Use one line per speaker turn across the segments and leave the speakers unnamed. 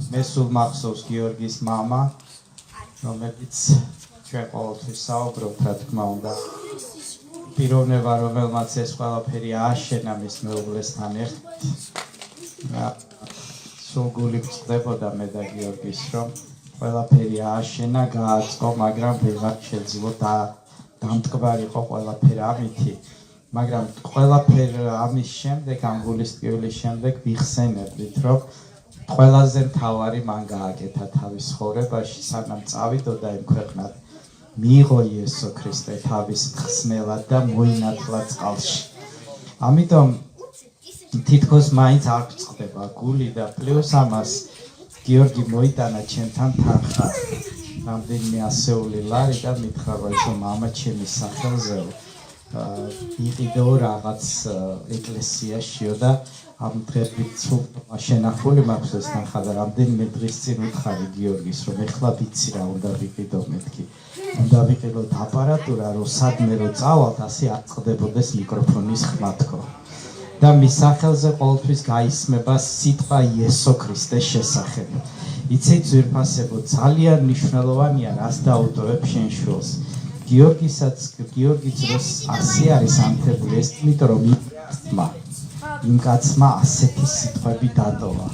მე სულ მახსოვს გიორგის მამა, რომელიც ჩვენ ყოველთვის საუბრობთ, რა თქმა უნდა. პიროვნება, რომელმაც ეს ყველაფერი ააშენა მის მეუღლესთან ერთად. სულ გული გწყდებოდა მე და გიორგის, რომ ყველაფერი ააშენა, გააწყო, მაგრამ ვეღარ შეძლო დამტკბარიყო ყველაფერი ამითი. მაგრამ ყველაფერი ამის შემდეგ, ამ გულის ტკივილის შემდეგ ვიხსენებდით, რომ ყველაზე მთავარი მან გააკეთა თავის ცხოვრებაში, სანამ წავიდოდა იმ ქვეყნად, მიიღო იესო ქრისტე თავის მხსნელად და მოინათლა წყალში. ამიტომ თითქოს მაინც არ გწყდება გული და პლუს ამას გიორგი მოიტანა ჩემთან თანხა რამდენიმე ასეული ლარი და მითხრა რომ მამა ჩემის სახელზე იყიდეო რაღაც ეკლესიაშიო და ამ დღეს შენახული მაქვს ეს თანხა და რამდენიმე დღის წინ უთხარი გიორგის რომ ეხლა ვიცი რა უნდა ვიყიდო მეთქი უნდა ვიყიდოთ აპარატურა რომ სადმე რომ წავალთ ასე არ წყდებოდეს მიკროფონის ხმა თქო და მის სახელზე ყოველთვის გაისმება სიტყვა იესო ქრისტეს შესახებ. იცით ძვირფასებო ძალიან მნიშვნელოვანია რას დაუტოვებ შენ შვილს. გიორგიც როს ასე არის ანთებული ეს იმიტომ რომ იმ კაცმა ასეთი სიტყვები დატოვა.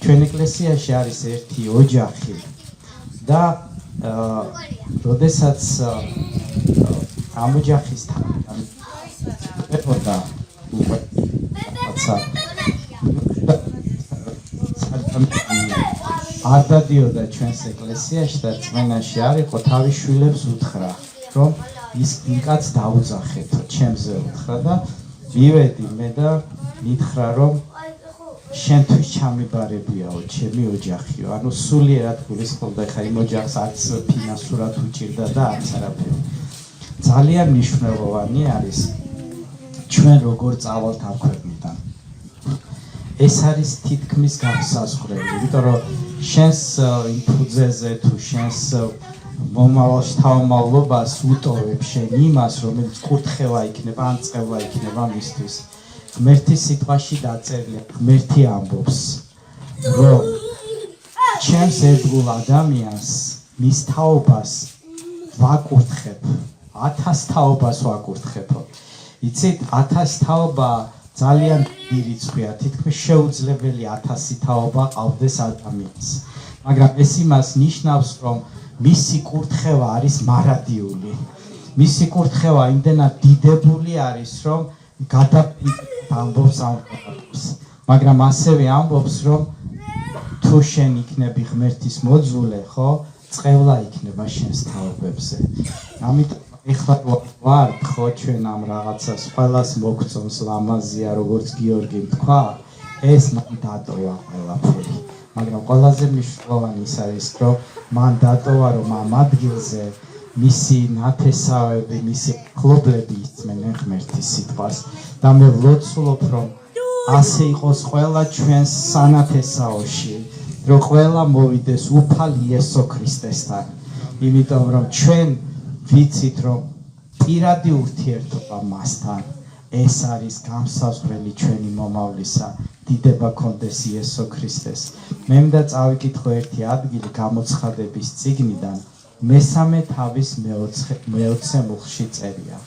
ჩვენ ეკლესიაში არის ერთი ოჯახი და როდესაც ამ ოჯახის თან არ დადიოდა ჩვენს ეკლესიაში და წმენაში არ იყო თავის შვილებს უთხრა რომ ის კაც დაუძახეთო ჩემზე უთხრა და მივედი მე და მითხრა რომ შენთვის ჩამიბარებიაო ჩემი ოჯახიო ანუ სულიერად გულისხმობდა ხა იმ ოჯახს არც ფინანსურად უჭირდა და არც არაფერი ძალიან მნიშვნელოვანი არის ჩვენ როგორ წავალთ ამ ქვეყნიდან ეს არის თითქმის განსაზღვრელი იმიტომ რომ შენს იმფუძეზე თუ შენს მომავალ შთამომავლობას უტოვებ შენ იმას რომელიც კურთხევა იქნება ან წევა იქნება მისთვის ღმერთის სიტყვაში დაწერილია ღმერთი ამბობს რომ ჩემს ერთგულ ადამიანს მის თაობას ვაკურთხებ 1000 თაობას ვაკურთხებო იცით 1000 თაობა ძალიან დიდი რიცხვია თითქმის შეუძლებელი 1000 თაობა ყავდეს ადამიანს მაგრამ ეს იმას ნიშნავს რომ მისი კურთხევა არის მარადიული მისი კურთხევა იმდენად დიდებული არის რომ გადაპირდით ამბობს მაგრამ ასევე ამბობს რომ თუ შენ იქნები ღმერთის მოძულე ხო წევლა იქნება შენს თაობებზე ამიტომ ეხლა ვარ ხო ჩვენ ამ რაღაცას ყველას მოგწონს ლამაზია როგორც გიორგი თქვა ეს მან დატოვა ყველაფერი მაგრამ ყველაზე მნიშვნელოვანი ის არის რომ მან დატოვა რომ ამ ადგილზე მისი ნათესავები მისი ხლობლები ისმენენ ღმერთის სიტყვას და მე ვლოცულობ რომ ასე იყოს ყველა ჩვენს სანათესაოში რომ ყველა მოვიდეს უფალ იესო ქრისტესთან იმიტომ რომ ჩვენ ვიცით რომ პირადი ურთიერთობა მასთან ეს არის გამსაზღვრელი ჩვენი მომავლისა დიდება კონდეს იესო ქრისტეს მე მინდა წავიკითხო ერთი ადგილი გამოცხადების წიგნიდან მესამე თავის მეოცე მუხლში წერია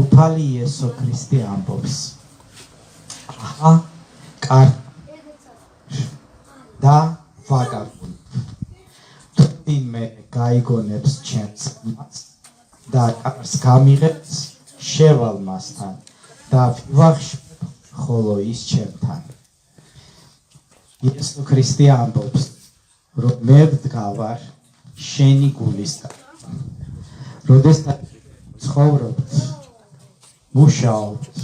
უფალი იესო ქრისტე ამბობს აჰა და ვაგაბუნ მე გაიგონებს ჩემს და კარს გამიღებს შევალ მასთან და ვახშობ ხოლო ის ჩემთან იესო ქრისტე ამბობს რომ მე ვდგავარ შენი გულისთან როდესაც ცხოვრობთ მუშაობთ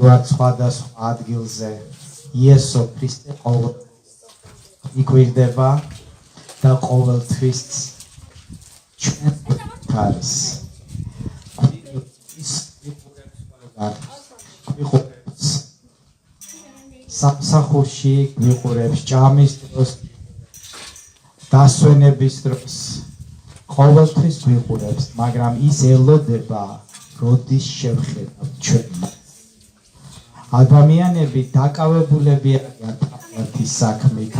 ვარ სხვადასხვა ადგილზე იესო ქრისტე ყოველ იკვირდება და ყოველთვის ჩვენ არის სამსახურში გვიყურებს ჭამის დროს დასვენების დროს ყოველთვის გვიყურებს, მაგრამ ის ელოდება, როდის შევხედავთ ჩვენ. ადამიანები დაკავებულები არიან თავიანთი საქმით,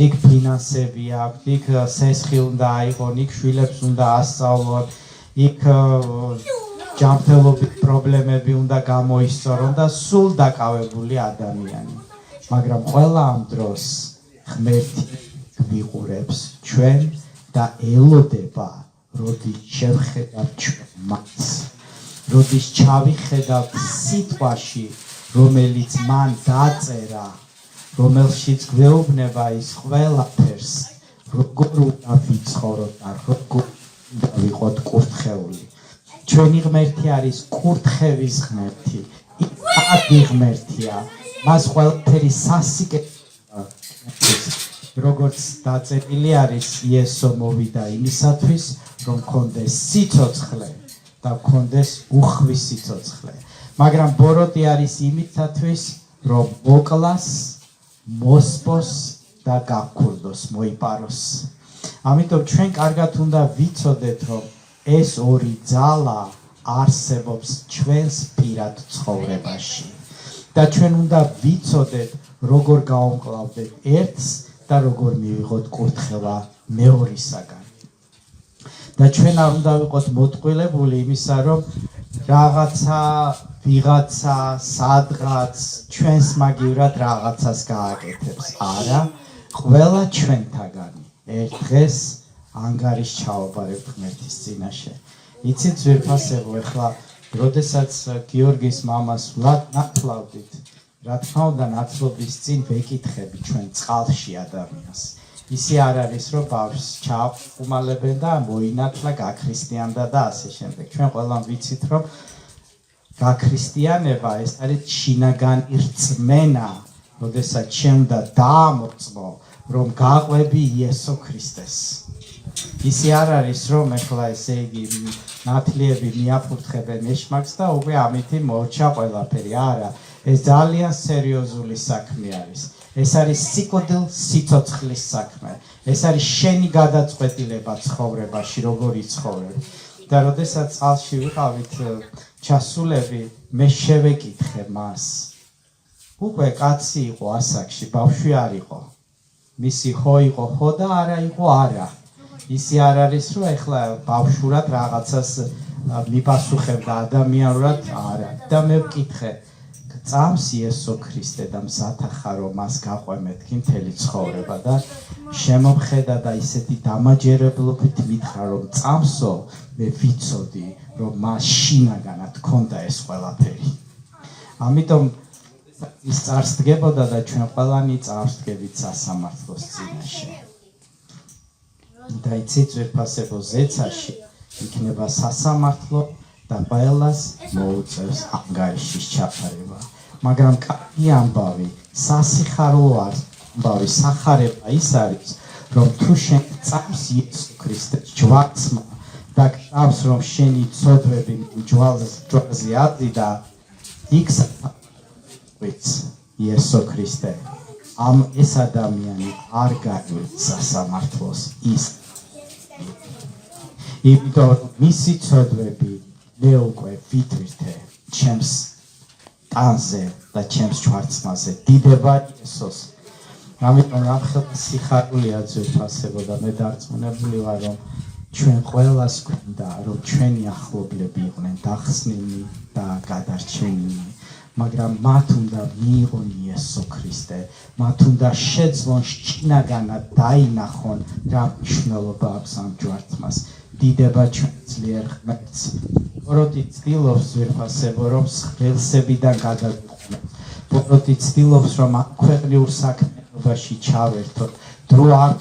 იქ ფინანსები აქვს, იქ სესხი უნდა აიღონ, იქ შვილებს უნდა ასწავლონ, იქ ჯანმრთელობის პრობლემები უნდა გამოისწორონ და სულ დაკავებული ადამიანი. მაგრამ ყველა ამ დროს ღმერთი გვიყურებს ჩვენ და ელოდება, როდის შევხედავთ ჩვენ მას. როდის ჩავიხედავთ სიტყვაში, რომელიც მან დაწერა, რომელშიც გვეუბნება ის ყველაფერს, როგორ უნდა ვიცხოვროთ და როგორ უნდა ვიყოთ კურთხეული. ჩვენი ღმერთი არის კურთხევის ღმერთი, იადი ღმერთია, მას ყველაფერი სასიკეთეა. როგორც დაწერილი არის, იესო მოვიდა იმისათვის, რომ გქონდეს სიცოცხლე და გქონდეს უხვი სიცოცხლე. მაგრამ ბოროტი არის იმისათვის, რომ მოკლას, მოსპოს და გაქურდოს, მოიპაროს. ამიტომ ჩვენ კარგად უნდა ვიცოდეთ, რომ ეს ორი ძალა არსებობს ჩვენს პირად ცხოვრებაში. და ჩვენ უნდა ვიცოდეთ, როგორ გავუმკლავდეთ ერთს და როგორ მივიღოთ კურთხევა მეორისაგან. და ჩვენ არ უნდა ვიყოთ მოტყვილებული იმისა, რომ რაღაცა ვიღაცა სადღაც ჩვენს მაგივრად რაღაცას გააკეთებს. არა, ყველა ჩვენთაგანი ერთ დღეს ანგარიშ ჩავაბარებთ ღმერთის წინაშე. იცით ძვირფასებო, ეხლა როდესაც გიორგის მამას ნათლავდით, რა თქმა უნდა ნათლობის წინ ვეკითხები ჩვენ წყალში ადამიანს. ისი არ არის, რომ ბავშვს ჩააყუმალებენ და მოინათლა, გაქრისტიანდა და ასე შემდეგ. ჩვენ ყველამ ვიცით, რომ გაქრისტიანება ეს არის შინაგანი რწმენა, როდესაც შენ უნდა დაამორწმო, რომ გაყვები იესო ქრისტეს. ისი არ არის, რომ ეხლა ესე იგი ნათლიები მიაფურთხებენ ეშმაკს და უკვე ამითი მოჩა ყველაფერი. არა, ეს ძალიან სერიოზული საქმე არის. ეს არის სიკვდილ სიცოცხლის საქმე. ეს არის შენი გადაწყვეტილება ცხოვრებაში, როგორ იცხოვრებ. და როდესაც წყალში ვიყავით ჩასულები, მე შევეკითხე მას. უკვე კაცი იყო ასაკში, ბავშვი არ იყო. მისი ხო იყო ხო და არა იყო არა. ისი არ არის, რომ ეხლა ბავშვურად რაღაცას მიპასუხებდა ადამიანურად არა. და მე ვკითხე, წამს იესო ქრისტე და მზათა ხარ, რომ მას გაყვემეთკი მთელი ცხოვრება და შემომხედა და ისეთი დამაჯერებლობით მითხრა, რომ წამსო, მე ვიცოდი, რომ მას შინაგანად ჰქონდა ეს ყველაფერი. ამიტომ ის წარსდგებოდა და ჩვენ ყველანი წარსდგებით სასამართლოს წინაშე. და იცით ძვირფასებო, ზეცაში იქნება სასამართლო და ყველას მოუწევს ანგარიშის ჩაფარება. მაგრამ კარგი ამბავი, სასიხარულო ამბავი, სახარება ის არის, რომ თუ შენ წამს იესო ქრისტეს ჯვარცმა და გწამს, რომ შენი ცოდვები ჯვარზე აწიდა, იქ ვიცი იესო ქრისტე, ამ ეს ადამიანი არ გაგვიყვება სასამართლოს ის. იმიტომ რომ მისი ცოდვები მე უკვე ვითვირთე ჩემს ტანზე და ჩემს ჯვარცმაზე. დიდება იესოს. ამიტომ რამხელა სიხარულია ძვირფასებო და მე დარწმუნებული ვარ, რომ ჩვენ ყველას გვინდა, რომ ჩვენი ახლობლები იყვნენ დახსნილი და გადარჩენილი. მაგრამ მათ უნდა მიიღონ იესო ქრისტე, მათ უნდა შეძლონ შინაგანად დაინახონ რა მნიშვნელობა აქვს ამ ჯვარცმას. დიდება ჩვენ ძლიერ ღმერთს. ბოროტი ცდილობს ძვირფასებო, რომ ღელსებიდან გადავიყვანოთ. ბოროტი ცდილობს, რომ ამ ქვეყნიურ საქმიანობაში ჩავერთოთ. დრო არ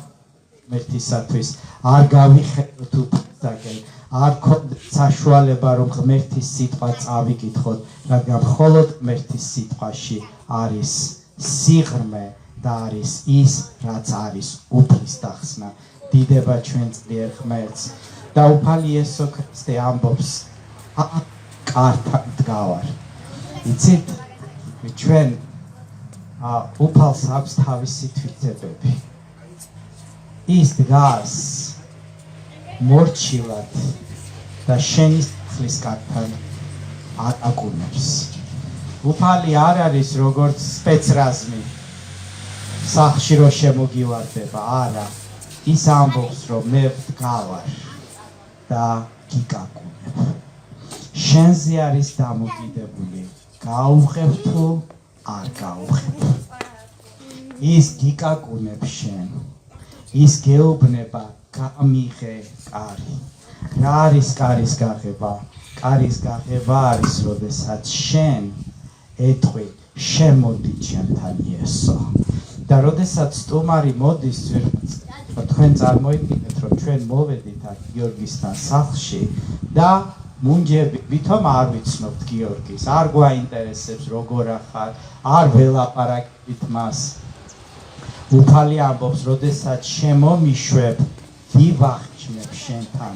ღმერთისათვის არ გავიხედოთ უფლისაგან. არ გქონდეთ საშუალება, რომ ღმერთის სიტყვა წავიკითხოთ, რადგან მხოლოდ ღმერთის სიტყვაში არის სიღრმე და არის ის, რაც არის უფლის დახსნა. დიდება ჩვენ ძლიერ ღმერთს. და უფალი იესო ქრისტე ამბობს, კართან დგავარ. იცით, ჩვენ უფალს აქვს თავისი თვითებები. ის დგას მორჩილად და შენი სახლის კართან აკაკუნებს. უფალი არ არის როგორც სპეცრაზმი სახლში რო შემოგივარდება, არა. ის ამბობს, რომ მე ვდგავარ და გიკაკუნებ. შენზე არის დამოკიდებული, გაუღებ თუ არ გაუღებ. ის გიკაკუნებს შენ. ის გეუბნება, გამიღე კარი. რა არის კარის გაღება? კარის გაღება არის, როდესაც შენ ეთყვი, შემოდი ჩემთან იესო. და როდესაც სტუმარი მოდის, თქვენ წარმოიდგინეთ, რომ ჩვენ მოვედით აქ გიორგისთან სახლში და მუნჯები, ვითომ არ ვიცნობთ გიორგის, არ გვაინტერესებს როგორ ახარ, არ ველაპარაკებით მას. უფალი ამბობს, როდესაც შემომიშვებ, ვივახჩნებ შენთან.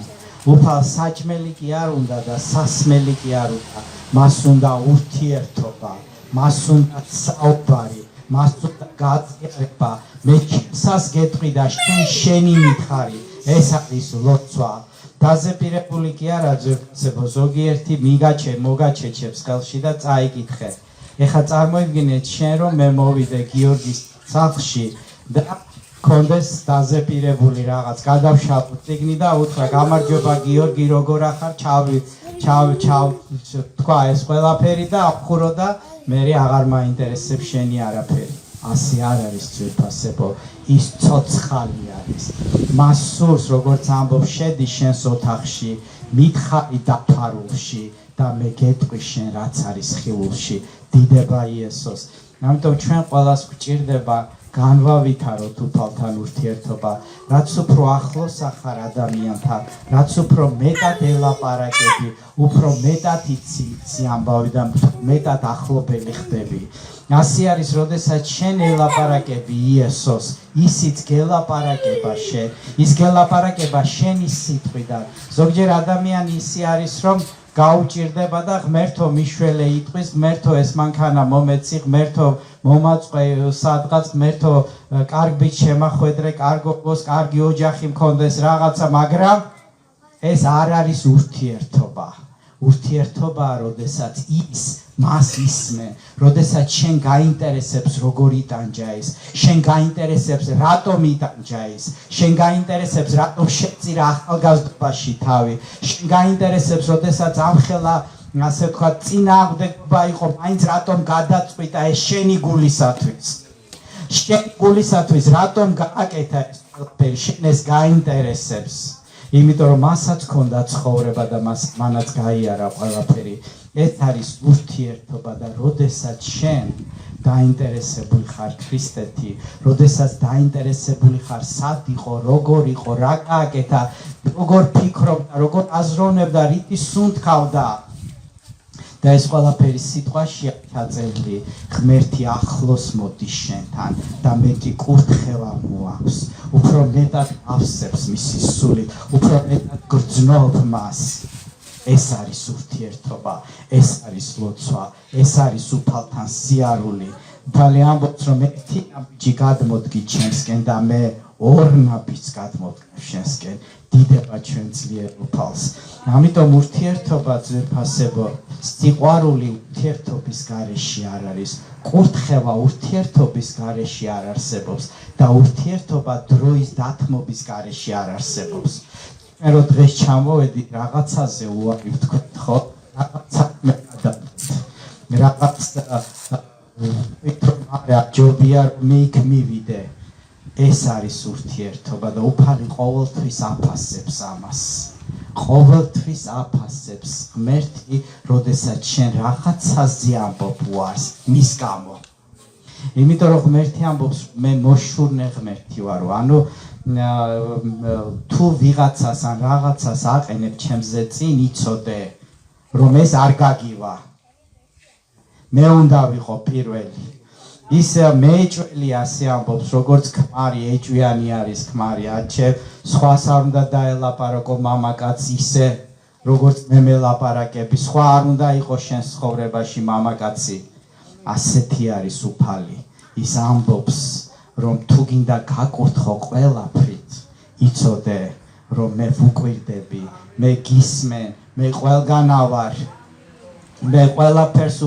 უფალ საჭმელი კი არ უნდა და სასმელი კი არ უნდა, მას უნდა ურთიერთობა, მას უნდა საუბარი, მას უნდა გაზიარება. მე ჩემსას გეტყვი და შენ შენი მითხარი, ეს არის ლოცვა. დაზეპირებული კი არა ძვირფასებო, ზოგიერთი მოგაჩეჩებს ხელში და წაიკითხე. ეხლა წარმოიდგინეთ შენ, რომ მე მოვიდე გიორგის სახლში და კონდეს დაზეპირებული რაღაც, გადავშალო წიგნი და უთხრა, გამარჯობა გიორგი, როგორ ახარ, თქვა ეს ყველაფერი და აღხურო და მე აღარ მაინტერესებს შენი არაფერი. ასე არ არის ძვირფასებო, ის ცოცხალი არის. მას სურს, როგორც ამბობს, შედი შენს ოთახში, მითხარი დაფარულში და მე გეტყვი შენ რაც არის ხილულში. დიდება იესოს. ამიტომ ჩვენ ყველას გვჭირდება განვავითაროთ უფალთან ურთიერთობა, რაც უფრო ახლოს ახარ ადამიანთან, რაც უფრო მეტად ელაპარაკები, უფრო მეტად იცი ამბავი და მეტად ახლობელი ხდები. ასე არის, როდესაც შენ ელაპარაკები იესოს, ისიც გელაპარაკება შენ, ის გელაპარაკება შენი სიტყვიდან. ზოგჯერ ადამიანი ისე არის, რომ გაუჭირდება და ღმერთო მიშველე იტყვის, ღმერთო ეს მანქანა მომეცი, ღმერთო მომაწყე სადღაც, ღმერთო კარგბით შემახვედრე, კარგობს, კარგი ოჯახი მქონდეს რაღაცა, მაგრამ ეს არ არის ურთიერთობა. ურთიერთობაა, როდესაც ის მას ისმე, როდესაც შენ გაინტერესებს როგორ იტანჯა ის, შენ გაინტერესებს რატომ იტანჯა ის, შენ გაინტერესებს რატომ შეწირა ახალგაზრდობაში თავი, შენ გაინტერესებს, როდესაც ამხელა ასე ვთქვათ წინააღმდეგობა იყო, მაინც რატომ გადაწყვიტა ეს შენი გულისათვის. შენი გულისათვის რატომ გააკეთა ეს ყველაფერი, შენ ეს გაინტერესებს. იმიტომ რომ მასაც ჰქონდა ცხოვრება და მანაც გაიარა ყველაფერი. ეს არის ურთიერთობა და როდესაც შენ დაინტერესებული ხარ ქრისტეთი, როდესაც დაინტერესებული ხარ სად იყო, როგორ იყო, რა გააკეთა, როგორ ფიქრობდა, როგორ აზროვნებდა, რითი სუნთქავდა და ეს ყველაფერი სიტყვაშია ჩაწერილი, ღმერთი ახლოს მოდის შენთან და მეტი კურთხევა მოაქვს, უფრო მეტად ავსებს მისი სულით, უფრო მეტად გრძნობ მას. ეს არის ურთიერთობა, ეს არის ლოცვა, ეს არის უფალთან სიარული. უფალი ამბობს, რომ ერთი ნაბიჯი გადმოდგი ჩემსკენ და მე ორ ნაბიჯს გადმოდგებ შენსკენ. დიდება ჩვენ ძლიერ უფალს. ამიტომ ურთიერთობა ძვირფასებო, სიყვარული ურთიერთობის გარეშე არ არის, კურთხევა ურთიერთობის გარეშე არ არსებობს და ურთიერთობა დროის დათმობის გარეშე არ არსებობს. მე რო დღეს ჩამოვედი რაღაცაზე უარი ვთქვით, ხო? რაღაცა რა ჯობია რომ იქ მივიდე. ეს არის ურთიერთობა და უფალი ყოველთვის აფასებს ამას. ყოველთვის აფასებს ღმერთი, როდესაც შენ რაღაცაზე ამბობ უარს მის გამო. იმიტომ რომ ღმერთი ამბობს, მე მოშურნე ღმერთი ვარო, ანუ თუ ვიღაცას ან რაღაცას აყენებ ჩემზე წინ, იცოდე, რომ ეს არ გაგივა. მე უნდა ვიყო პირველი. ის მეეჭველი ასე ამბობს, როგორც ქმარი ეჭვიანი არის ქმარი, აჩე სხვას არ უნდა დაელაპარაკო მამაკაც ისე, როგორც მე მელაპარაკები, სხვა არ უნდა იყოს შენ ცხოვრებაში მამაკაცი. ასეთი არის უფალი. ის ამბობს, რომ თუ გინდა გაკურთხო ყველაფრით, იცოდე რომ მე ვუკვირდები მე გისმენ მე ყველგანა ვარ მე ყველაფერს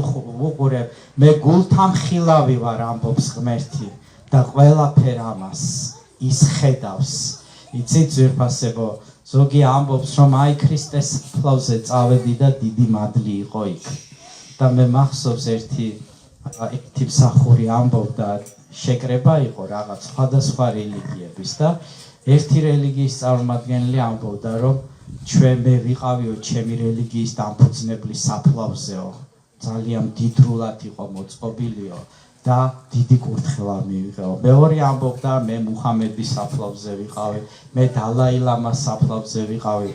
ვუყურებ მე გულთამხილავი ვარ ამბობს ღმერთი და ყველაფერ ამას ის ხედავს იცით ძვირფასებო ზოგი ამბობს რომ აი ქრისტეს საფლავზე წავედი და დიდი მადლი იყო იქ და მე მახსოვს ერთი მსახური ამბობდა შეკრება იყო რაღაც სხვადასხვა რელიგიების და ერთი რელიგიის წარმომადგენელი ამბობდა რომ ჩვენ მე ვიყავიო ჩემი რელიგიის დამფუძნებლის საფლავზეო ძალიან დიდრულად იყო მოწყობილიო და დიდი კურთხევა მივიღეო მეორე ამბობდა მე მუჰამედის საფლავზე ვიყავი მე დალაი ლამას საფლავზე ვიყავი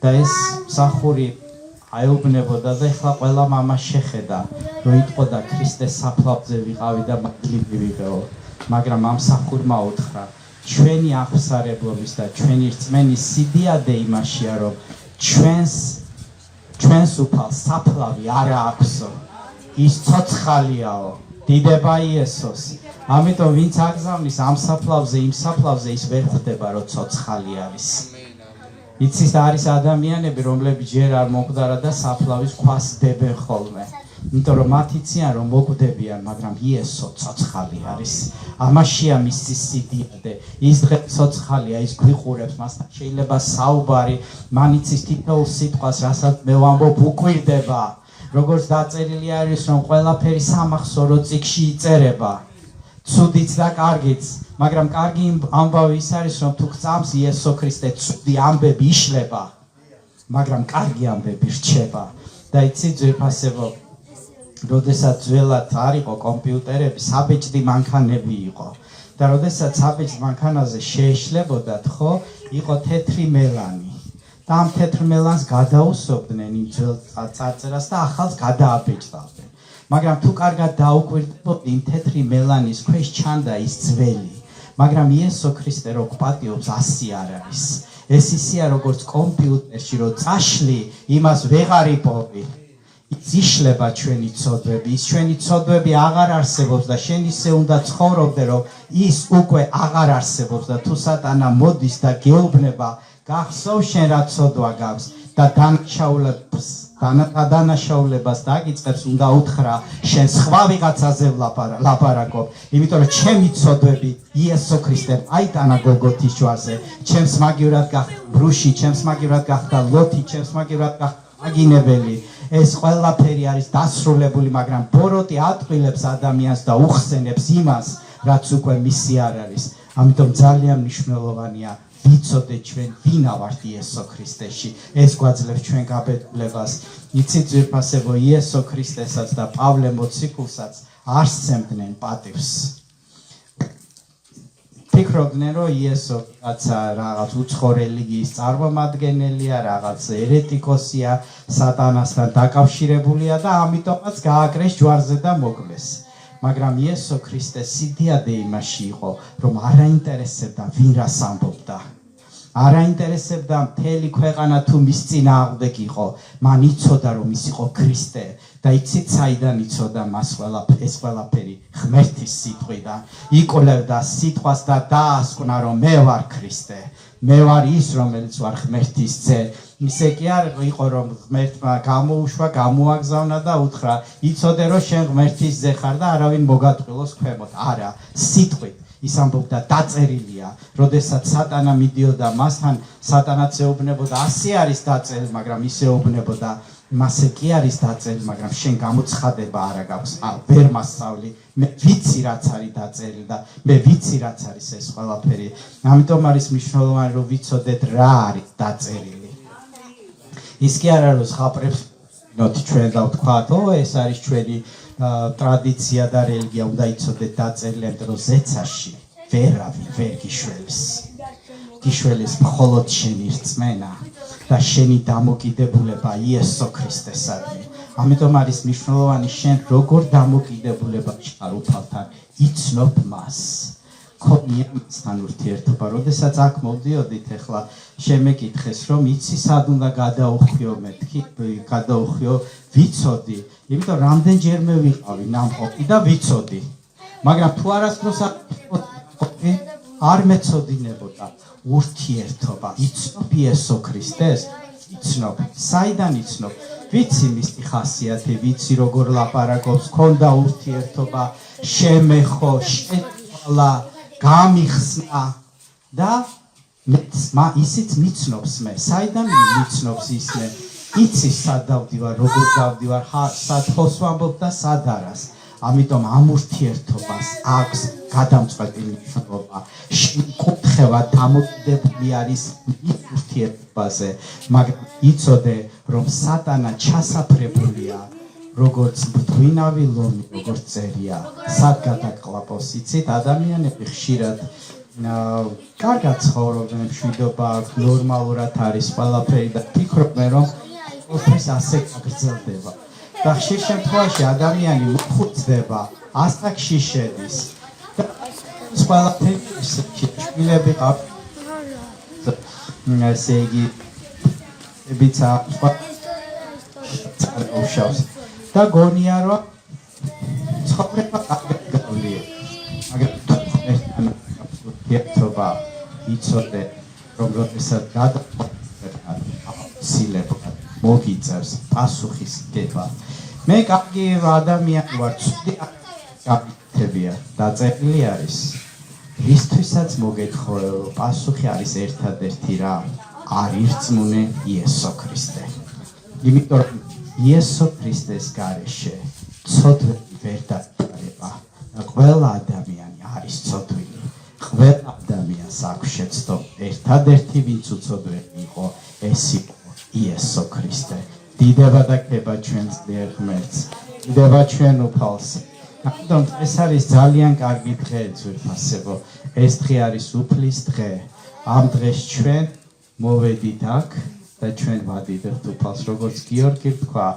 და ეს მსახური აეუბნებოდა და ეხლა ყველა მამას შეხედა რომ იტყოდა ქრისტეს საფლავზე ვიყავი და მადლი მივიღეო მაგრამ ამ მსახურმა უთხრა ჩვენი აღსარებლობის და ჩვენი რწმენის სიდიადე იმაშია რომ ჩვენს უფალ საფლავი არა აქვსო ის ცოცხალიაო დიდება იესოს ამიტომ ვინც აგზავნის ამ საფლავზე იმ საფლავზე ის ვერ ხვდება რომ ცოცხალი არის იცით არის ადამიანები რომლებიც ჯერ არ მოკვდარა და საფლავის ქვას დებენ ხოლმე იმიტომ რომ მათ იციან რომ მოკვდებიან მაგრამ იესო ცოცხალი არის ამაშია მისი სიდიადე ის დღეს ცოცხალია ის გვიყურებს მასთან შეიძლება საუბარი მან იცის თითოეულ სიტყვას რასაც მე ვამბობ უკვირდება როგორც დაწერილი არის რომ ყველაფერი სამახსოვრო წიგნში იწერება ცუდიც და კარგიც მაგრამ კარგი ამბავი ის არის რომ თუ გწამს იესო ქრისტე ცუდი ამბები იშლება მაგრამ კარგი ამბები რჩება და იცით ძვირფასებო როდესაც ძველად არ იყო კომპიუტერები საბეჭდი მანქანები იყო და როდესაც საბეჭდ მანქანაზე შეეშლებოდათ ხო იყო თეთრი მელანი და ამ თეთრ მელანს გადაუსვობდნენ იმ ძველ წარწერას და ახალს გადააბეჭდავდნენ მაგრამ თუ კარგად დაუკვირდებოდი იმ თეთრი მელანის ქვეშ ჩანდა ის ძველი მაგრამ იესო ქრისტე რო გპატიობს ასი არ არის ეს ისია როგორც კომპიუტერში რო წაშლი იმას ვეღარ იპოვი ის იშლება ჩვენი ცოდვები ის ჩვენი ცოდვები აღარ არსებობს და შენ ისე უნდა ცხოვრობდე რომ ის უკვე აღარ არსებობს და თუ სატანა მოდის და გეუბნება გახსოვ შენ რა ცოდვა გაქვს და დანაშაულებას დაგიწყებს უნდა უთხრა შენ სხვა ვიღაცაზე ვლაპარაკობ იმიტომ რომ ჩემი ცოდვები იესო ქრისტემ აიტანა გოლგოთის ჯვარზე ჩემს მაგივრად გახდა ბრუში ჩემს მაგივრად გახდა ლოთი ჩემს მაგივრად გახდა მაგინებელი ეს ყველაფერი არის დასრულებული მაგრამ ბოროტი ატყილებს ადამიანს და უხსენებს იმას რაც უკვე მისი არ არის ამიტომ ძალიან მნიშვნელოვანია ვიცოდეთ ჩვენ ვინა ვართ იესო ქრისტეში ეს გვაძლევს ჩვენ გაბედულებას იცით ძვირფასებო იესო ქრისტესაც და პავლე მოციქულსაც არ სცემდნენ პატივს ფიქრობდნენ რომ იესო რაღაც უცხო რელიგიის წარმომადგენელია რაღაც ერეტიკოსია სატანასთან დაკავშირებულია და ამიტომაც გააკრეს ჯვარზე და მოკლეს მაგრამ იესო ქრისტეს სიდიადე იმაში იყო რომ არ აინტერესებდა ვინ რას ამბობდა არ აინტერესებდა მთელი ქვეყანა თუ მის წინააღმდეგ იყო მან იცოდა რომ ის იყო ქრისტე და იცით საიდან იცოდა მას ეს ყველაფერი ღმერთის სიტყვიდან იკვლევდა სიტყვას და დაასკვნა რომ მე ვარ ქრისტე მე ვარ ის რომელიც ვარ ღმერთის ძე ისე კი არ იყო რომ ღმერთმა გამოუშვა გამოაგზავნა და უთხრა იცოდე რომ შენ ღმერთის ძე ხარ და არავინ მოგატყილოს ქვემოთ არა სიტყვით ის ამბობდა დაწერილია როდესაც სატანა მიდიოდა მასთან სატანაც ეუბნებოდა ასე არის დაწერილი მაგრამ ის ეუბნებოდა მასე კი არის დაწერილი მაგრამ შენ გამოცხადება არა გაქვს ვერ მასწავლი მე ვიცი რაც არის დაწერილი და მე ვიცი რაც არის ეს ყველაფერი ამიტომ არის მნიშვნელოვანი რომ ვიცოდეთ რა არის დაწერილი ის კი არა რომ ხაპრებს ნოთი ჩვენ დავთქვათ ეს არის ჩვენი ტრადიცია და რელიგია უნდა იცოდეთ დაწერილი ამიტომ რომ ზეცაში ვერავინ ვერ გიშველის მხოლოდ შენი რწმენა და შენი დამოკიდებულება იესო ქრისტესადმი ამიტომ არის მნიშვნელოვანი შენ როგორ დამოკიდებულებაში ხარ უფალთან იცნობ მას ქონია მასთან ურთიერთობა როდესაც აქ მოვდიოდით ახლა შემეკითხეს რომ იცი სად უნდა გადაუხვიო მეთქი გადაუხვიო ვიცოდი იმიტომ რამდენჯერმე ვიყავი ნამყოფი და ვიცოდი მაგრამ თუ არასდროს არ მეწოდინებოდა ურთიერთობა. იცნობ იესო ქრისტეს? იცნობ. საიდან იცნობ? ვიცი მის ხასიათი, ვიცი როგორ ლაპარაკობს, ქონდა ურთიერთობა, შემეხო, შეცვალა, გამიხსნა და ისიც მიცნობს მე. საიდან მიცნობს ის მე? იცის სად დავდივარ, როგორ დავდივარ, სად ხოს ვამბობ და სად არას. ამიტომ ამ ურთიერთობას აქვს გადამწყვეტი მნიშვნელობა. შემკუთხება დამოკიდებული არის მის ურთიერთობაზე, მაგრამ იცოდე, რომ სატანა ჩასაფრებულია, როგორც მღვინავი ლომი, როგორც წერია. სად გადაკლაპოს, იცით, ადამიანები ხშირად კარგად ცხოვრობენ, მშვიდობა აქვს, ნორმალურად არის ყველაფერი და ფიქრობენ, რომ ყოველთვის ასე გაგრძელდება. და ხშირ შემთხვევაში ადამიანი მოხუცდება, ასაკში შედის. ყველაფერი შვილები ყავს. ესე იგი ბიცა უშავს და გონია რომ ცხოვრება კარგად გავლია. მაგრამ ერთობა იცოდე რომ როდესაც გადასილებად მოგიწევს პასუხის გება. მე კარგი ადამიანი ვარ, ცუდი გაკეთებია, დაწერილი არის. ვისთვისაც მოგეთხოვე, პასუხი არის ერთადერთი რა, არ ირწმუნე იესო ქრისტე. იმიტომ რომ იესო ქრისტეს გარეშე ცოდვები ვერ დადგება და ყველა ადამიანი არის ცოდვილი. ყველა ადამიანს აქვს შეცდომა. ერთადერთი ვინც უცოდველი იყო, ეს იყო იესო ქრისტე. დიდება და ქება ჩვენ ძლიერ ღმერთს, დიდება ჩვენ უფალს. ამიტომ ეს არის ძალიან კარგი დღე, ძვირფასებო. ეს დღე არის უფლის დღე. ამ დღეს ჩვენ მოვედით აქ და ჩვენ ვადიდებთ უფალს, როგორც გიორგი თქვა,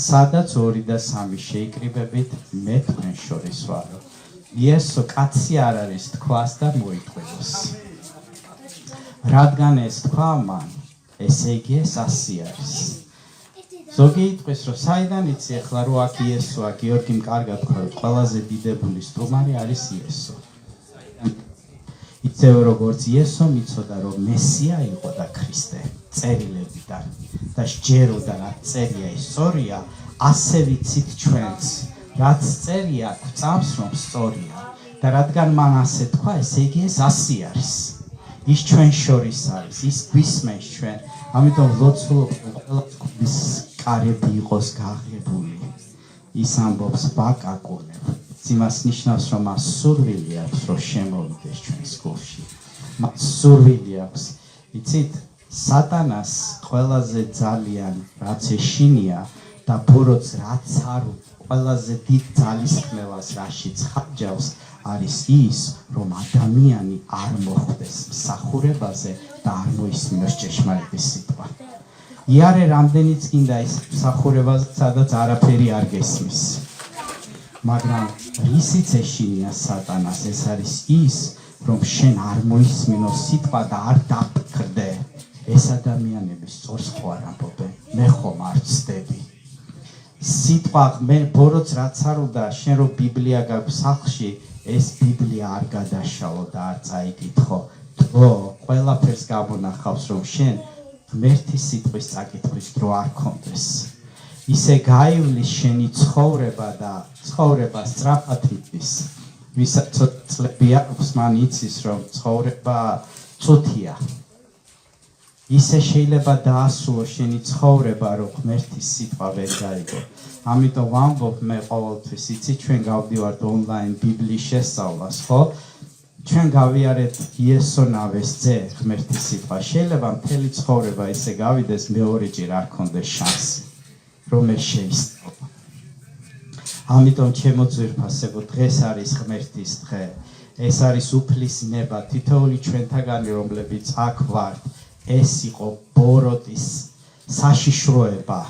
სადაც 2 და 3 შეიკრიბებით, მე თქვენ შორის ვარო. იესო კაცი არ არის თქვას და მოიტყვევოს. რადგან ეს თქვა მან, ესე იგი ეს ასე არის. ზოგი იტყვის, რომ საიდან იცი ახლა რო აქ იესოა, გიორგიმ კარგად თქვა, ყველაზე დიდებული სტუმარი არის იესო. იცევ როგორც იესო მიცოდა რომ მესია იყო და ქრისტე წერილებიდან და სჯეროდა რა წერია ისტორია, ასე ვიცით ჩვენც, რაც წერია გვწამს რომ სწორია და რადგან მან ასე თქვა, ესე იგი ეს ასე არის. ის ჩვენ შორის არის, ის გვისმენს ჩვენ, ამიტომ ლოცულობ ყველა გულის კარები იყოს გაღებული. ის ამბობს ბაკაკუნებ. იმას ნიშნავს, რომ მას სურვილი აქვს, რომ შემოვიდეს ჩვენს გულში. მას სურვილი აქვს. იცით, სატანას ყველაზე ძალიან რაც ეშინია და ბოროტს რაც არ ყველაზე დიდ ძალისხმევას რაშიც ხარჯავს, არის ის, რომ ადამიანი არ მოხვდეს მსახურებაზე და არ მოისმინოს ჭეშმარიტი სიტყვა. იარე რამდენიც გინდა ის მსახურებაზე, სადაც არაფერი არ გესმის. მაგრამ რისიც ეშინია სატანას, ეს არის ის, რომ შენ არ მოისმინო სიტყვა და არ დაფიქრდე. ეს ადამიანები სწორს ხო არ ამბობენ, მე ხომ არ ვცდები. სიტყვა მე ბოროტს რაც არ უნდა, შენ რო ბიბლია გაქვს სახლში, ეს ბიბლია არ გადაშალო და არ წაიკითხო. დრო ყველაფერს გამონახავს, რომ შენ ღმერთის სიტყვის წაკითხვის დრო არ გქონდეს. ისე გაივლის შენი ცხოვრება და ცხოვრება სწრაფად იწვის. ვისაც წლები აქვს, მან იცის, რომ ცხოვრება წუთია. ისე შეიძლება დაასრულო შენი ცხოვრება, რომ ღმერთის სიტყვა ვერ გაიგო. ამიტომ ვამბობ მე ყოველთვის, იცი, ჩვენ გავდივართ ონლაინ ბიბლიის შესწავლას, ხო? ჩვენ გავიარეთ იესონავეს ძე ღმერთის სიტყვა. შეიძლება მთელი ცხოვრება ისე გავიდეს, მეორეჯერ არ გქონდეს შანსი. რომ ეს შეისწავლა. ამიტომ ჩემო ძვირფასებო, დღეს არის ღმერთის დღე. ეს არის უფლის ნება, თითოეული ჩვენთაგანი, რომლებიც აქ ვართ, ეს იყო ბოროტის საშიშროება.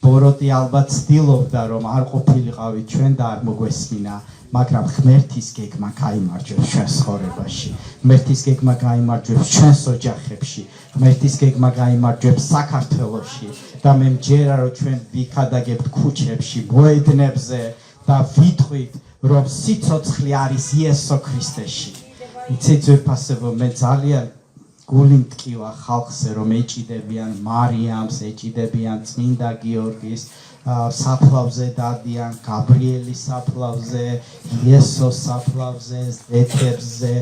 ბოროტი ალბათ ცდილობდა, რომ არ ყოფილიყავით ჩვენ და არ მოგვესმინა, მაგრამ ღმერთის გეგმა გაიმარჯვებს ჩვენს ცხოვრებაში. ღმერთის გეგმა გაიმარჯვებს ჩვენს ოჯახებში. ღმერთის გეგმა გაიმარჯვებს საქართველოში და მე მჯერა, რომ ჩვენ ვიქადაგებთ ქუჩებში, მოედნებზე და ვიტყვით, რომ სიცოცხლე არის იესო ქრისტეში. იცით ძვირფასებო მე ძალიან გული მტკივა ხალხზე რომ ეჭიდებიან მარიამს, ეჭიდებიან წმინდა გიორგის საფლავზე დადიან, გაბრიელის საფლავზე, იესოს საფლავზე, ზეთებზე,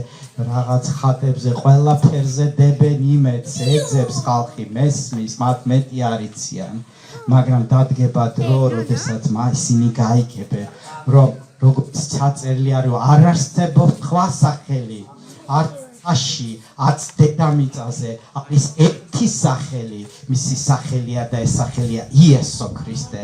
რაღაც ხატებზე, ყველაფერზე დებენ იმედს, ეძებს ხალხი მესმის, მათ მეტი არ იციან, მაგრამ დადგება დრო, როდესაც ისინი გაიგებენ, რომ როგორც ჩაწერილი არის, არ არსებობს სხვა სახელი, არც აში, არც დედამიწაზე არის ერთი სახელი, მისი სახელია და ეს სახელია იესო ქრისტე,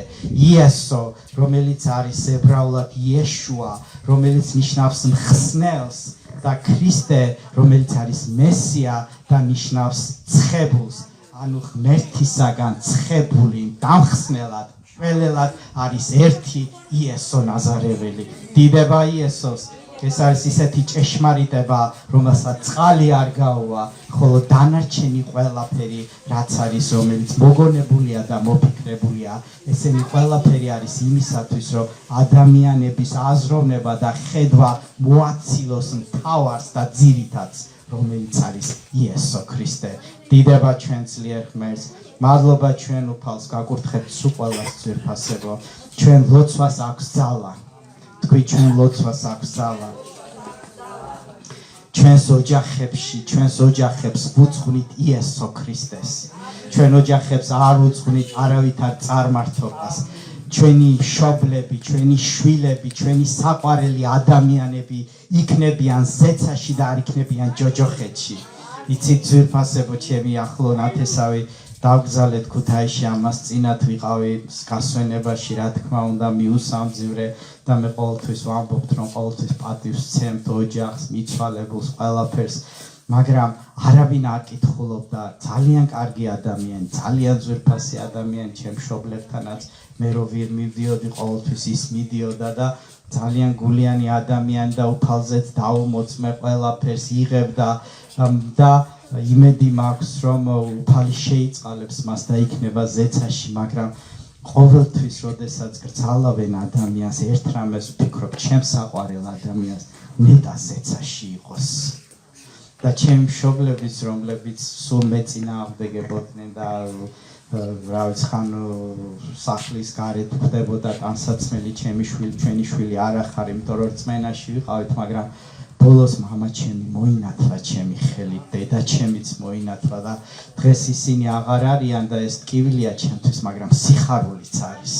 იესო, რომელიც არის ებრაულად იეშუა, რომელიც ნიშნავს მხსნელს და ქრისტე, რომელიც არის მესია და ნიშნავს ცხებულს, ანუ ღმერთისაგან ცხებული, დამხსნელად, მშველელად არის ერთი იესო ნაზარეველი. დიდება იესოს. ეს არის ისეთი ჭეშმარიტება, რომელსაც წყალი არ გაუვა, ხოლო დანარჩენი ყველაფერი, რაც არის, რომელიც მოგონებულია და მოფიქრებულია, ესენი ყველაფერი არის იმისათვის, რომ ადამიანების აზროვნება და ხედვა მოაცილოს მთავარს და ძირითადს, რომელიც არის იესო ქრისტე. დიდება ჩვენ ძლიერ ღმერთს, მადლობა ჩვენ უფალს, გაკურთხებთ სულ ყველას ძვირფასებო, ჩვენ ლოცვას აქვს ძალა. თქვი ჩვენ ლოცვას აქვს ძალა. ჩვენს ოჯახებში, ჩვენს ოჯახებს ვუძღვნით იესო ქრისტეს. ჩვენ ოჯახებს არ ვუძღვნით არავითარ წარმართობას. ჩვენი მშობლები, ჩვენი შვილები, ჩვენი საყვარელი ადამიანები იქნებიან ზეცაში და არ იქნებიან ჯოჯოხეთში. იცით ძვირფასებო ჩემი ახლო ნათესავი დავგზავნეთ ქუთაისში, ამას წინათ ვიყავი გასვენებაში, რა თქმა უნდა მიუსამძივრე და მე ყოველთვის ვამბობთ, რომ ყოველთვის პატივს ვცემთ ოჯახს, მიცვალებულს, ყველაფერს, მაგრამ არავინ არ კითხულობდა, ძალიან კარგი ადამიანი, ძალიან ძვირფასი ადამიანი, ჩემ მშობლებთანაც მე რო ვირ მივდიოდი, ყოველთვის ის მიდიოდა და ძალიან გულიანი ადამიანი და უფალზეც დაუმოწმე ყველაფერს იღებდა და იმედი მაქვს, რომ უფალი შეიწყალებს მას და იქნება ზეცაში, მაგრამ ყოველთვის, როდესაც გრძალავენ ადამიანს, ერთ რამეს ვფიქრობ, ჩემს საყვარელ ადამიანს ნეტა ზეცაში იყოს. და ჩემი მშობლებიც, რომლებიც სულ მეწინააღმდეგებოდნენ და რა ვიცი ხან სახლის გარეთ ხდებოდა განსაცმელი ჩვენი შვილი არ ახარ, იმიტომ რომ რწმენაში ვიყავით, მაგრამ ბოლოს მამა ჩემი მოინათლა ჩემი ხელით, დედა ჩემიც მოინათლა და დღეს ისინი აღარ არიან და ეს ტკივილია ჩემთვის, მაგრამ სიხარულიც არის.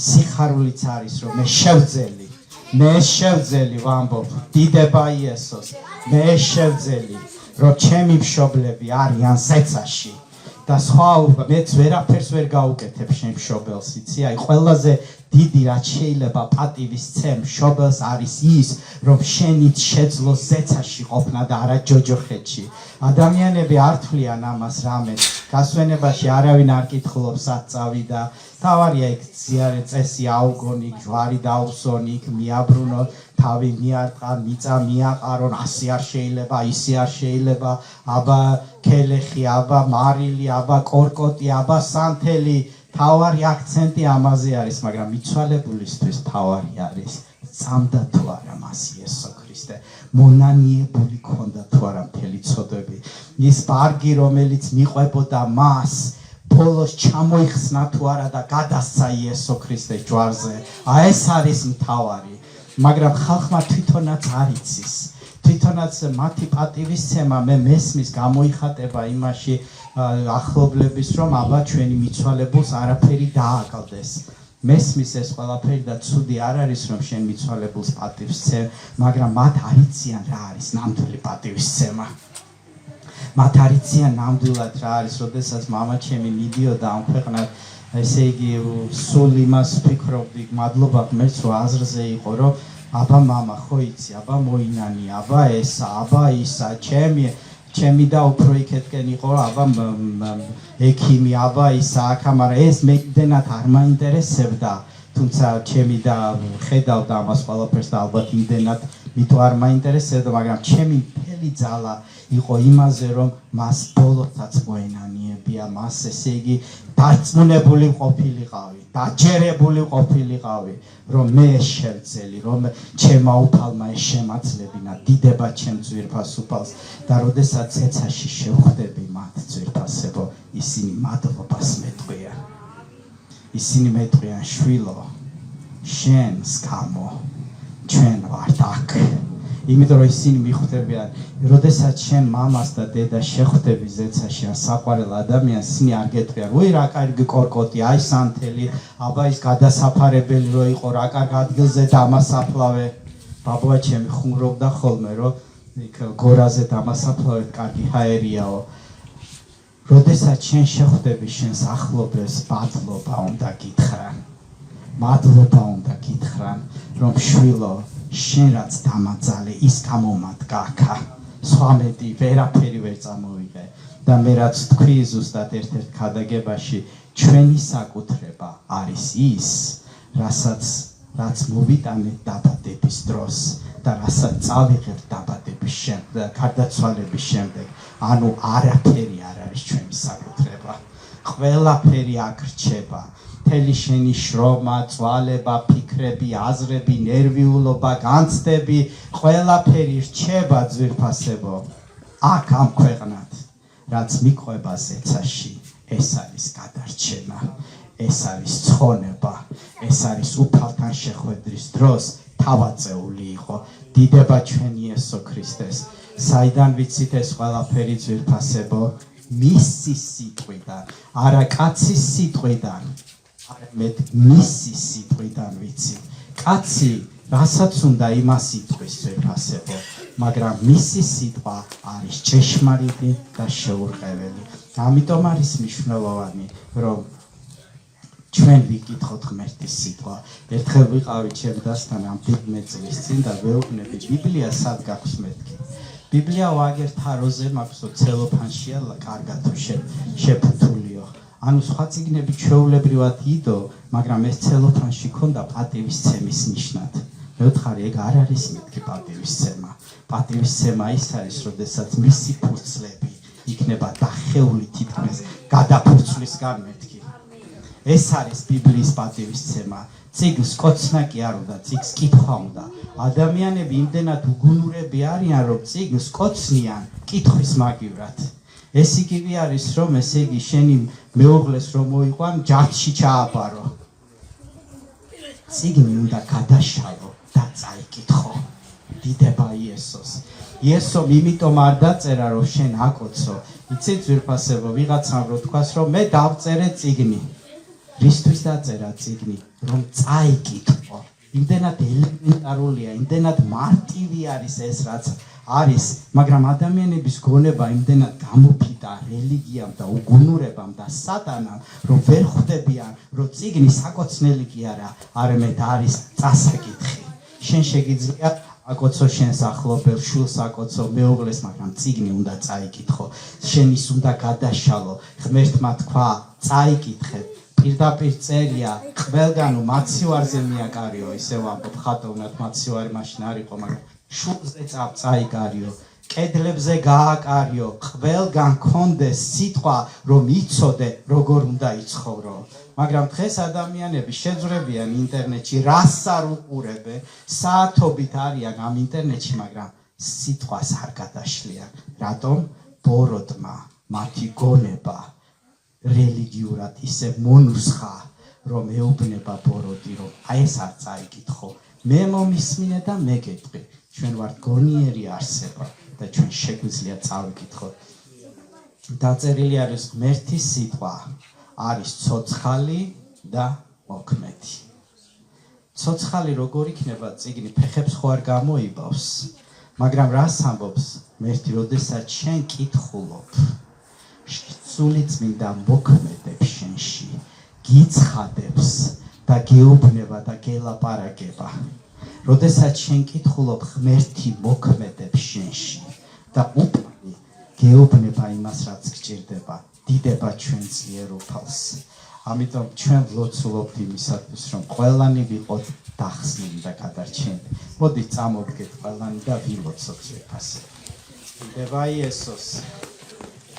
სიხარულიც არის, რომ მე შევძელი ვამბობ, დიდება იესოს, მე შევძელი, რომ ჩემი მშობლები არიან ზეცაში. და სხვა მეც ვერაფერს ვერ გაუკეთებ შენ მშობელს, იცი? აი ყველაზე დიდი რაც შეიძლება პატივის ცემ მშობელს არის ის, რომ შენით შეძლო ზეცაში ყოფნა და არა ჯოჯოხეთში. ადამიანები არ თვლიან ამას რამეს. გასვენებაში არავინ არ კითხულობს სად წავიდა. თავარია იქ ზიარე წესი აუგონი, ჯვარი დაუსონი, იქ მიაბრუნო, თავი მიარტყან, მიწა მიაყარონ, ასე არ შეიძლება, ისე არ შეიძლება, აბა ქელეხი, აბა მარილი, აბა კორკოტი, აბა სანთელი, თავარი აქცენტი ამაზე არის, მაგრამ მიცვალებულისთვის თავარი არის, წამდა თუ არა მას იესო ქრისტე, მონანიებული ქონდა თუ არა მთელი ცოდვები, ის ბარგი, რომელიც მიყვებოდა მას, ბოლოს ჩამოიხსნა თუ არა და გადასცა იესო ქრისტეს ჯვარზე, ეს არის მთავარი. მაგრამ ხალხმა თვითონაც არ იცის, თვითონაც მათი პატივისცემა მე მესმის გამოიხატება იმაში ახლობლების, რომ აბა ჩვენი მიცვალებულს არაფერი დააკლდეს. მესმის ეს ყველაფერი და ცუდი არ არის, რომ შენ მიცვალებულს პატივს ცემ, მაგრამ მათ არ იციან რა არის ნამდვილი პატივისცემა. მათ არ იციან ნამდვილად რა არის, როდესაც მამა ჩემი მიდიოდა ამ ქვეყნად, ესე იგი სულ იმას ვფიქრობდი, მადლობა ღმერთს, რომ აზრზე იყო, რომ აბა მამა ხო იცი, აბა მოინანი, აბა ესა, აბა ისა, ჩემი და უფრო იქეთკენ იყო, აბა ექიმი, აბა ისა, აქა, მაგრამ ეს მეკდენად არ მაინტერესებდა, თუმცა ჩემი და ხედავდა ამას ყველაფერს და ალბათ იმდენად მითო არ მაინტერესებდა, მაგრამ ჩემი მთელი ძალა იყო იმაზე, რომ მას ბოლოსაც მოენანიებია, მას ესე იგი დარწმუნებული ყოფილიყავი, დაჯერებული ყოფილიყავი, რომ მე შევძელი, რომ ჩემმა უფალმა ეს შემაძლებინა, დიდება ჩემ ძვირფას უფალს და როდესაც ცეცაში შევხვდები მათ ძვირფასებო, ისინი მადლობას მეტყვიან. ისინი მეტყვიან, შვილო, შენს გამო ჩვენ ვართ აქ. იმიტომ რომ ისინი მიხვდებიან, როდესაც შენ მამას და დედას შეხვდები ზეცაში ან საყვარელ ადამიანს, ისინი არ გეტყვიან, უი რა კარგი კორკოტი, აი სანთელი, აბა ის გადასაფარებელი რო იყო, რა კარგ ადგილზე დამასაფლავე. ბაბუა ჩემი ხუმრობდა ხოლმე, რომ იქ გორაზე დამასაფლავეთ, კარგი ჰაერიაო. როდესაც შენ შეხვდები შენს ახლობელს, მადლობა უნდა გითხრან. მადლობა უნდა გითხრან, რომ შვილო, შენ რაც დამაძალე, ის გამომადგა აქა. სხვა მეტი ვერაფერი ვერ წამოვიღე. და მე რაც თქვი ზუსტად ერთ-ერთ ქადაგებაში, ჩვენი საკუთრება არის ის, რაც მოვიტანეთ დაბადების დროს და რასაც წავიღებთ დაბადების შემდეგ, გარდაცვალების შემდეგ, ანუ არაფერი არ არის ჩვენი საკუთრება. ყველაფერი აქ რჩება. მთელი შენი შრომა, წვალება, ფიქრები, აზრები, ნერვიულობა, განცდები, ყველაფერი რჩება ძვირფასებო. აქ ამ ქვეყნად, რაც მიყვება ზეცაში, ეს არის გადარჩენა, ეს არის ცხონება, ეს არის უფალთან შეხვედრის დროს თავაწეული იყო. დიდება ჩვენი იესო ქრისტეს. საიდან ვიცით ეს ყველაფერი ძვირფასებო? მისი სიტყვიდან, არა კაცის სიტყვიდან. არამედ მისი სიტყვიდან ვიცით. კაცი რასაც უნდა იმას იტყვის ძვირფასებო, მაგრამ მისი სიტყვა არის ჭეშმარიტი და შეურყეველი. ამიტომ არის მნიშვნელოვანი, რომ ჩვენ ვიკითხოთ ღმერთის სიტყვა. ერთხელ ვიყავი ჩემ დასთან ამ დიდ წლის წინ და ვეუბნები, ბიბლია სად გაქვს მეთქი. ბიბლია ვაგერ თაროზე მაქვსო, ცელოფანშია, კარგად თუ შეფუთულიო. ანუ სხვა წიგნები ჩვეულებრივად იდო, მაგრამ ეს ცელოფანში ქონდა პატივისცემის ნიშნად. მე ვთხარი, ეგ არ არის მეთქი პატივისცემა. პატივისცემა ის არის, როდესაც მისი ფურცლები იქნება დახეული თითქმის გადაფურცლისგან მეთქი. ეს არის ბიბლიის პატივისცემა. წიგნს კოცნა კი არ უნდა, წიგნს კითხვა უნდა. ადამიანები იმდენად უგუნურები არიან, რომ წიგნს კოცნიან კითხვის მაგივრად. ეს იგივე არის, რომ ესე იგი შენი მეუღლეს რომ მოიყვან, ჯარში ჩააბარო. წიგნი უნდა გადაშალო და წაიკითხო. დიდება იესოს. იესომ იმიტომ არ დაწერა, რომ შენ აკოცო. იცით ძვირფასებო, ვიღაცამ რო თქვას, რომ მე დავწერე წიგნი. რისთვის დაწერა წიგნი? რომ წაიკითხო. იმდენად ელემენტარულია, იმდენად მარტივი არის ეს, რაც არის, მაგრამ ადამიანების გონება იმდენად გამოფიტა რელიგიამ და უგუნურებამ და სატანამ, რომ ვერ ხვდებიან, რომ წიგნი საკოცნელი კი არა, არამედ არის წასაკითხი. შენ შეგიძლია აკოცო შენს ახლობელ შვილს აკოცო მეუღლეს, მაგრამ წიგნი უნდა წაიკითხო. შენ ის უნდა გადაშალო. ღმერთმა თქვა, წაიკითხეთ. პირდაპირ წერია, ყველგანო მაცივარზე მიაკარიო, ისევ ამბობ ხატოვნად მაცივარი მაშინ არ იყო, მაგრამ შულზე წაიკარიო, კედლებზე გააკარიო, ყველგან კონდეს სიტყვა, რომ იცოდე, როგორ უნდა იცხოვრო. მაგრამ დღეს ადამიანები შეძლებიან ინტერნეტში, რას არ უყურებენ, საათობით არიან ამ ინტერნეტში, მაგრამ სიტყვას არ გადაშლიან. რატომ? ბოროტმა მათი გონება რელიგიურად ისე მონუსხა, რომ ეუბნება ბოროტი, რომ აი ეს არ წაიკითხო. მე მომისმინე და მე გეტყვი. ჩვენ ვართ გონიერი არსება და ჩვენ შეგვიძლია წავიკითხოთ. დაწერილი არის ღმერთის სიტყვა, არის ცოცხალი და მოქმედი. ცოცხალი როგორ იქნება წიგნი, ფეხებს ხო არ გამოიბავს, მაგრამ რას ამბობს ღმერთი, როდესაც შენ კითხულობ, სული წმინდა მოქმედებს შენში, გიცხადებს და გეუბნება და გელაპარაკება. როდესაც შენ კითხულობ, ღმერთი მოქმედებს შენში და უფალი გეუბნება იმას, რაც გჭირდება. დიდება ჩვენ ძლიერ უფალს. ამიტომ ჩვენ ვლოცულობთ იმისათვის, რომ ყველანი ვიყოთ დახსნილი და გადარჩენილი. მოდით წამოვდგეთ ყველანი და ვილოცოთ უფალს. დევა იესოს